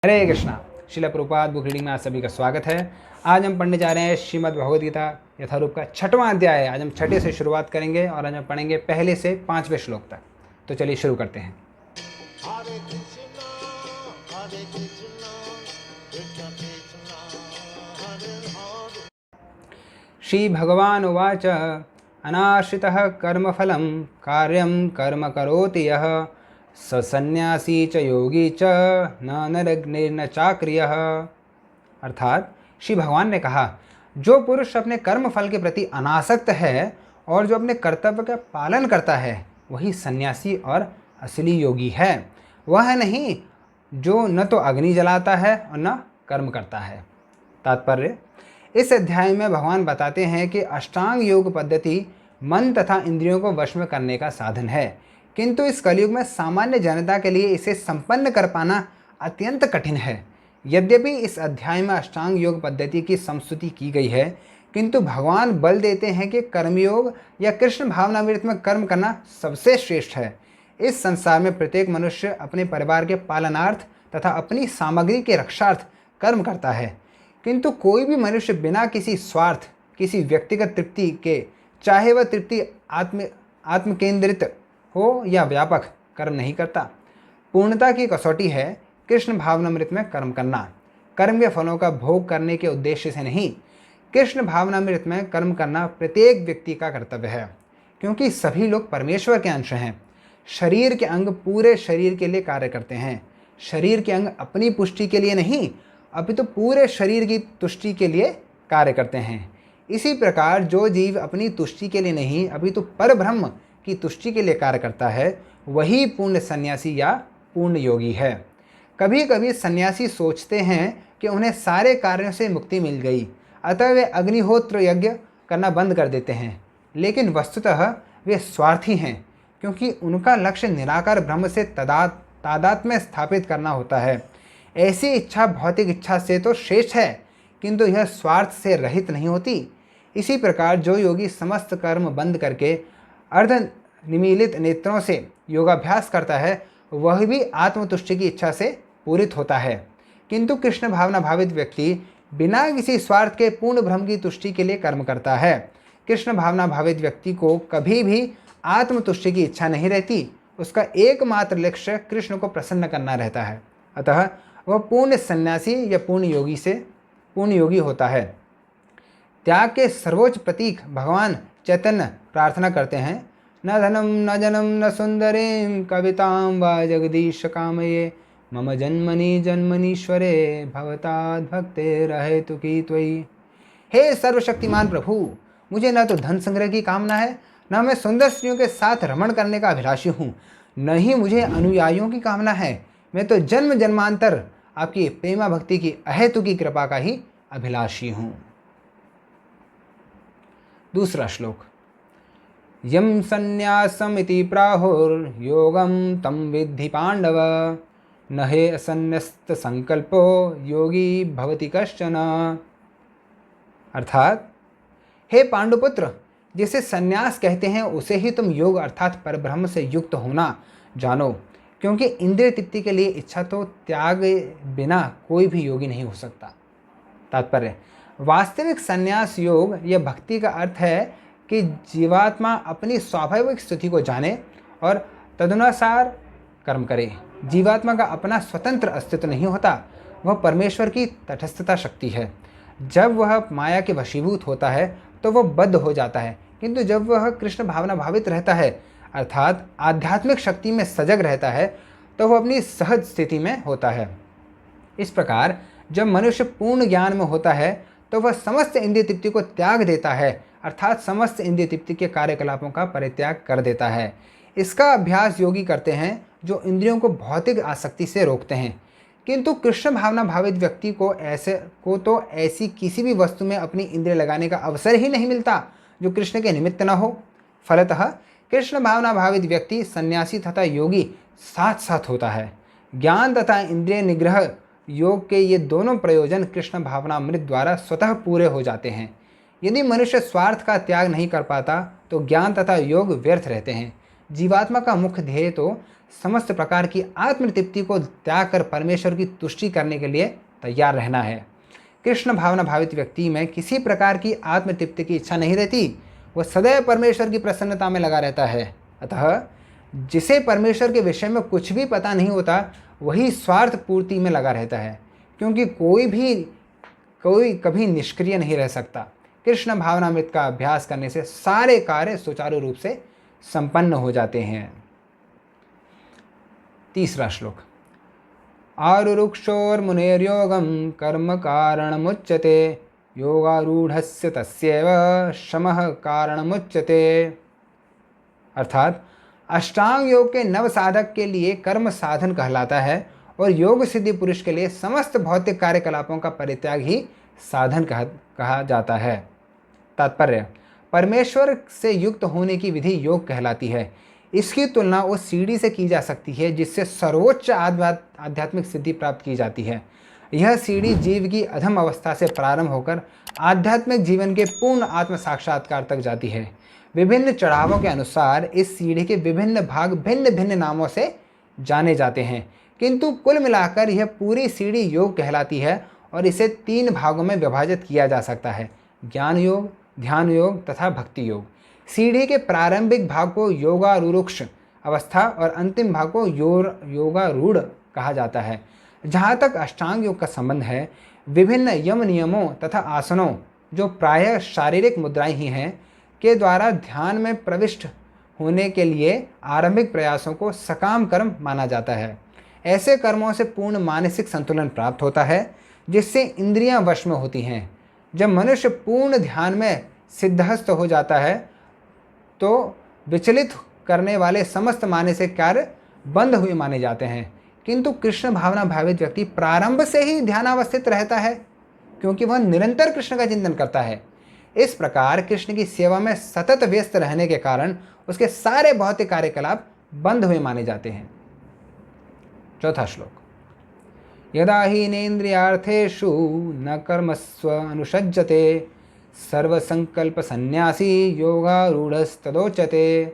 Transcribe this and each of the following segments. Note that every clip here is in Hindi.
हरे कृष्णा। शिला प्रभुपाद बुक रीडिंग में आप सभी का स्वागत है। आज हम पढ़ने जा रहे हैं श्रीमद् भगवद गीता यथारूप का 6वां अध्याय है। आज हम 6 से शुरुआत करेंगे और आज हम पढ़ेंगे पहले से 5वें श्लोक तक। तो चलिए शुरू करते हैं। हरे कृष्णा कृष्ण कृष्ण हरे हरे। श्री भगवान उवाच अनाश्रितः कर्मफलं कार्यं कर्म करोति यः स सन्यासी च योगी च न नरग्निर्न चाक्रियः। अर्थात श्री भगवान ने कहा, जो पुरुष अपने कर्म फल के प्रति अनासक्त है और जो अपने कर्तव्य का पालन करता है वही सन्यासी और असली योगी है। वह नहीं जो न तो अग्नि जलाता है और न कर्म करता है। तात्पर्य, इस अध्याय में भगवान बताते हैं कि अष्टांग योग पद्धति मन तथा इंद्रियों को वश में करने का साधन है, किंतु इस कलयुग में सामान्य जनता के लिए इसे संपन्न कर पाना अत्यंत कठिन है। यद्यपि इस अध्याय में अष्टांग योग पद्धति की संस्तुति की गई है, किंतु भगवान बल देते हैं कि कर्मयोग या कृष्ण भावनामृत में कर्म करना सबसे श्रेष्ठ है। इस संसार में प्रत्येक मनुष्य अपने परिवार के पालनार्थ तथा अपनी सामग्री के रक्षार्थ कर्म करता है, किंतु कोई भी मनुष्य बिना किसी स्वार्थ, किसी व्यक्तिगत तृप्ति के, चाहे वह तृप्ति आत्मकेंद्रित हो या व्यापक, कर्म नहीं करता। पूर्णता की कसौटी है कृष्ण भावनामृत में कर्म करना, कर्म के फलों का भोग करने के उद्देश्य से नहीं। कृष्ण भावनामृत में कर्म करना प्रत्येक व्यक्ति का कर्तव्य है, क्योंकि सभी लोग परमेश्वर के अंश हैं। शरीर के अंग पूरे शरीर के लिए कार्य करते हैं। शरीर के अंग अपनी पुष्टि के लिए नहीं, अपितु तो पूरे शरीर की तुष्टि के लिए कार्य करते हैं। इसी प्रकार जो जीव अपनी तुष्टि के लिए नहीं अपितु तो पर ब्रह्म की तुष्टि के लिए कार्य करता है, वही पूर्ण सन्यासी या पूर्ण योगी है। कभी कभी सन्यासी सोचते हैं कि उन्हें सारे कार्यों से मुक्ति मिल गई, अतः वे अग्निहोत्र यज्ञ करना बंद कर देते हैं, लेकिन वस्तुतः वे स्वार्थी हैं, क्योंकि उनका लक्ष्य निराकार ब्रह्म से तादात्म्य स्थापित करना होता है। ऐसी इच्छा भौतिक इच्छा से तो श्रेष्ठ है, किंतु यह स्वार्थ से रहित नहीं होती। इसी प्रकार जो योगी समस्त कर्म बंद करके अर्ध निमीलित नेत्रों से योगाभ्यास करता है, वह भी आत्मतुष्टि की इच्छा से पूरित होता है। किंतु कृष्ण भावना भावित व्यक्ति बिना किसी स्वार्थ के पूर्ण ब्रह्म की तुष्टि के लिए कर्म करता है। कृष्ण भावना भावित व्यक्ति को कभी भी आत्मतुष्टि की इच्छा नहीं रहती। उसका एकमात्र लक्ष्य कृष्ण को प्रसन्न करना रहता है। अतः वह पूर्ण सन्यासी या पूर्ण योगी होता है। त्याग के सर्वोच्च प्रतीक भगवान चैतन्य प्रार्थना करते हैं, न धनम न जनम न सुंदरीं कवितां वा जगदीश कामये मम जन्मनि जन्मनीश्वरे भवताद् भक्ते रहेतु की त्वयि। हे सर्वशक्तिमान प्रभु, मुझे न तो धन संग्रह की कामना है, न मैं सुंदर स्त्रियों के साथ रमण करने का अभिलाषी हूँ, न ही मुझे अनुयायियों की कामना है। मैं तो जन्म जन्मांतर आपकी प्रेमा भक्ति की अहेतु की कृपा का ही अभिलाषी हूँ। दूसरा श्लोक। यम संन्यासमिति प्राहुर्योगम तम विद्धि पांडव न हे असन्न्यस्त संकल्पो योगी भवति कश्चन। अर्थात, हे पांडुपुत्र, जिसे संन्यास कहते हैं उसे ही तुम योग अर्थात परब्रह्म से युक्त होना जानो, क्योंकि इंद्रिय तृप्ति के लिए इच्छा तो त्याग बिना कोई भी योगी नहीं हो सकता। तात्पर्य, वास्तविक संन्यास योग या भक्ति का अर्थ है कि जीवात्मा अपनी स्वाभाविक स्थिति को जाने और तदनुसार कर्म करे। जीवात्मा का अपना स्वतंत्र अस्तित्व नहीं होता, वह परमेश्वर की तटस्थता शक्ति है। जब वह माया के वशीभूत होता है तो वह बद्ध हो जाता है, किंतु जब वह कृष्ण भावना भावित रहता है अर्थात आध्यात्मिक शक्ति में सजग रहता है, तो वह अपनी सहज स्थिति में होता है। इस प्रकार जब मनुष्य पूर्ण ज्ञान में होता है तो वह समस्त इंद्रिय तृप्ति को त्याग देता है, अर्थात समस्त इंद्रिय तृप्ति के कार्यकलापों का परित्याग कर देता है। इसका अभ्यास योगी करते हैं जो इंद्रियों को भौतिक आसक्ति से रोकते हैं। किंतु कृष्ण भावना भावित व्यक्ति को तो ऐसी किसी भी वस्तु में अपनी इंद्रिय लगाने का अवसर ही नहीं मिलता जो कृष्ण के निमित्त न हो। फलतः कृष्ण भावना भावित व्यक्ति सन्यासी तथा योगी साथ साथ होता है। ज्ञान तथा इंद्रिय निग्रह योग के ये दोनों प्रयोजन कृष्ण भावनामृत द्वारा स्वतः पूरे हो जाते हैं। यदि मनुष्य स्वार्थ का त्याग नहीं कर पाता तो ज्ञान तथा योग व्यर्थ रहते हैं। जीवात्मा का मुख्य ध्येय तो समस्त प्रकार की आत्मतृप्ति को त्याग कर परमेश्वर की तुष्टि करने के लिए तैयार रहना है। कृष्ण भावना भावित व्यक्ति में किसी प्रकार की आत्मतृप्ति की इच्छा नहीं रहती, वह सदैव परमेश्वर की प्रसन्नता में लगा रहता है। अतः जिसे परमेश्वर के विषय में कुछ भी पता नहीं होता वही स्वार्थ पूर्ति में लगा रहता है, क्योंकि कोई कभी निष्क्रिय नहीं रह सकता। कृष्ण भावनामृत का अभ्यास करने से सारे कार्य सुचारू रूप से संपन्न हो जाते हैं। तीसरा श्लोक। आरुरुक्षोर्मुनेर्योगं कर्म कारणमुच्यते योगारूढ़स्य तस्यैव शमः कारणमुच्यते। अर्थात अष्टांग योग के नव साधक के लिए कर्म साधन कहलाता है और योग सिद्धि पुरुष के लिए समस्त भौतिक कार्यकलापों का परित्याग ही साधन कहा जाता है। तात्पर्य, परमेश्वर से युक्त होने की विधि योग कहलाती है। इसकी तुलना उस सीढ़ी से की जा सकती है जिससे सर्वोच्च आध्यात्मिक सिद्धि प्राप्त की जाती है। यह सीढ़ी जीव की अधम अवस्था से प्रारंभ होकर आध्यात्मिक जीवन के पूर्ण आत्म साक्षात्कार तक जाती है। विभिन्न चढ़ावों के अनुसार इस सीढ़ी के विभिन्न भाग भिन्न भिन्न नामों से जाने जाते हैं, किंतु कुल मिलाकर यह पूरी सीढ़ी योग कहलाती है और इसे 3 भागों में विभाजित किया जा सकता है: ज्ञान योग, ध्यान योग तथा भक्ति योग। सीढ़ी के प्रारंभिक भाग को योगारूढ़ अवस्था और अंतिम भाग को योगारूढ़ कहा जाता है। जहाँ तक अष्टांग योग का संबंध है, विभिन्न यम नियमों तथा आसनों, जो प्रायः शारीरिक मुद्राएं ही हैं, के द्वारा ध्यान में प्रविष्ट होने के लिए आरंभिक प्रयासों को सकाम कर्म माना जाता है। ऐसे कर्मों से पूर्ण मानसिक संतुलन प्राप्त होता है, जिससे इंद्रियां वश में होती हैं। जब मनुष्य पूर्ण ध्यान में सिद्धहस्त हो जाता है तो विचलित करने वाले समस्त मानसिक कार्य बंद हुए माने जाते हैं। किंतु कृष्ण भावना भावित व्यक्ति प्रारंभ से ही ध्यानावस्थित रहता है, क्योंकि वह निरंतर कृष्ण का चिंतन करता है। इस प्रकार कृष्ण की सेवा में सतत व्यस्त रहने के कारण उसके सारे भौतिक कार्यकलाप बंद हुए माने जाते हैं। चौथा श्लोक। यदा हीनेन्द्रियार्थेषु न कर्मस्व अनुषज्जते सर्वसंकल्प सन्यासी योगारूढ़स्तदोच्यते।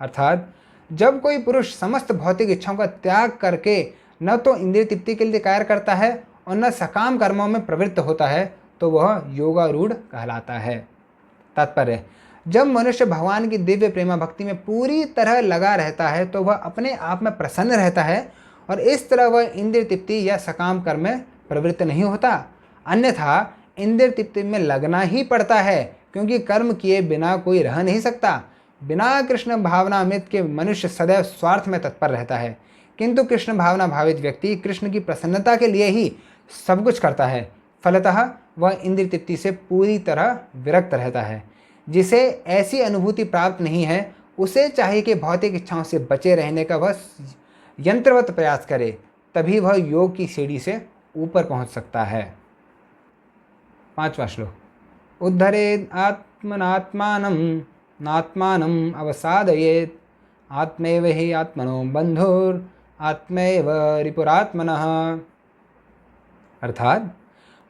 अर्थात जब कोई पुरुष समस्त भौतिक इच्छाओं का त्याग करके न तो इंद्रिय तृप्ति के लिए कार्य करता है और न सकाम कर्मों में प्रवृत्त होता है तो वह योगारूढ़ कहलाता है। तात्पर्य, जब मनुष्य भगवान की दिव्य प्रेमा भक्ति में पूरी तरह लगा रहता है तो वह अपने आप में प्रसन्न रहता है और इस तरह वह इंद्रिय तृप्ति या सकाम कर्म में प्रवृत्त नहीं होता। अन्यथा इंद्रिय तृप्ति में लगना ही पड़ता है, क्योंकि कर्म किए बिना कोई रह नहीं सकता। बिना कृष्ण भावना अमृत के मनुष्य सदैव स्वार्थ में तत्पर रहता है, किंतु कृष्ण भावना भावित व्यक्ति कृष्ण की प्रसन्नता के लिए ही सब कुछ करता है। फलतः वह इंद्रिय तृप्ति से पूरी तरह विरक्त रहता है। जिसे ऐसी अनुभूति प्राप्त नहीं है उसे चाहिए कि भौतिक इच्छाओं से बचे रहने का वह यंत्रवत प्रयास करे, तभी वह योग की सीढ़ी से ऊपर पहुंच सकता है। 5वां श्लोक। उद्धरेद आत्मनात्मानं नात्मानं अवसादयेत् आत्मैव हि आत्मनो बंधुर आत्मैव रिपुरात्मनः। अर्थात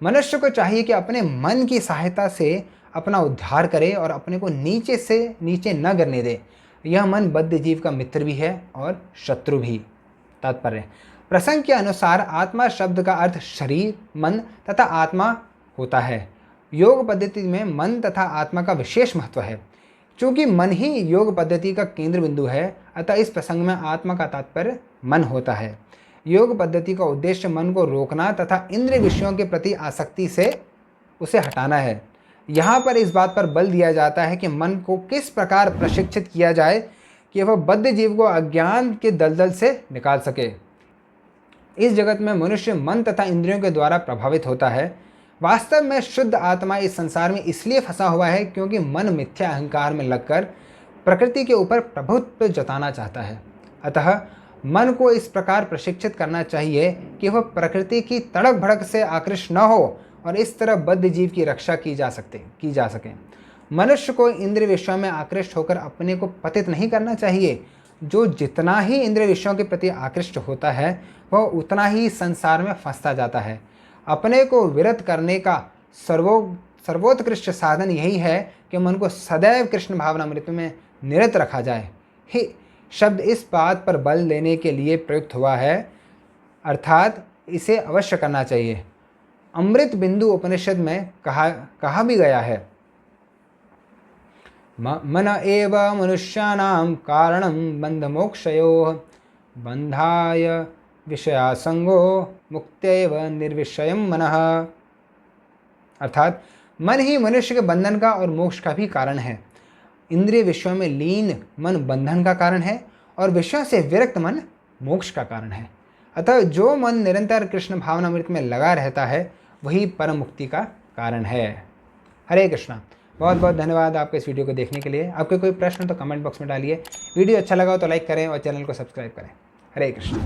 मनुष्य को चाहिए कि अपने मन की सहायता से अपना उद्धार करे और अपने को नीचे से नीचे न गिरने दे। यह मन बद्ध जीव का मित्र भी है और शत्रु भी। तात्पर्य, प्रसंग के अनुसार आत्मा शब्द का अर्थ शरीर, मन तथा आत्मा होता है। योग पद्धति में मन तथा आत्मा का विशेष महत्व है। चूँकि मन ही योग पद्धति का केंद्र बिंदु है, अतः इस प्रसंग में आत्मा का तात्पर्य मन होता है। योग पद्धति का उद्देश्य मन को रोकना तथा इंद्रिय विषयों के प्रति आसक्ति से उसे हटाना है। यहाँ पर इस बात पर बल दिया जाता है कि मन को किस प्रकार प्रशिक्षित किया जाए कि वह बद्ध जीव को अज्ञान के दलदल से निकाल सके। इस जगत में मनुष्य मन तथा इंद्रियों के द्वारा प्रभावित होता है। वास्तव में शुद्ध आत्मा इस संसार में इसलिए फंसा हुआ है क्योंकि मन मिथ्या अहंकार में लगकर प्रकृति के ऊपर प्रभुत्व जताना चाहता है। अतः मन को इस प्रकार प्रशिक्षित करना चाहिए कि वह प्रकृति की तड़क भड़क से आकृष्ट न हो और इस तरह बद्ध जीव की रक्षा की जा सके। मनुष्य को इंद्रिय विषयों में आकृष्ट होकर अपने को पतित नहीं करना चाहिए। जो जितना ही इंद्रिय विषयों के प्रति आकृष्ट होता है वह उतना ही संसार में फंसता जाता है। अपने को विरत करने का सर्वोत्कृष्ट साधन यही है कि मन को सदैव कृष्ण भावनामृत में निरत रखा जाए। शब्द इस बात पर बल देने के लिए प्रयुक्त हुआ है, अर्थात इसे अवश्य करना चाहिए। अमृत बिंदु उपनिषद में कहा भी गया है, मन एव मनुष्याणां कारणं बंधमोक्षयोः बंधाय विषयासंगो मुक्त्यैव निर्विषयं मनः। अर्थात मन ही मनुष्य के बंधन का और मोक्ष का भी कारण है। इंद्रिय विषयों में लीन मन बंधन का कारण है और विषयों से विरक्त मन मोक्ष का कारण है। अतः जो मन निरंतर कृष्ण भावनामृत में लगा रहता है वही परम मुक्ति का कारण है। हरे कृष्णा। बहुत बहुत धन्यवाद आपके इस वीडियो को देखने के लिए। आपके कोई प्रश्न तो कमेंट बॉक्स में डालिए। वीडियो अच्छा लगा हो तो लाइक करें और चैनल को सब्सक्राइब करें। हरे कृष्णा।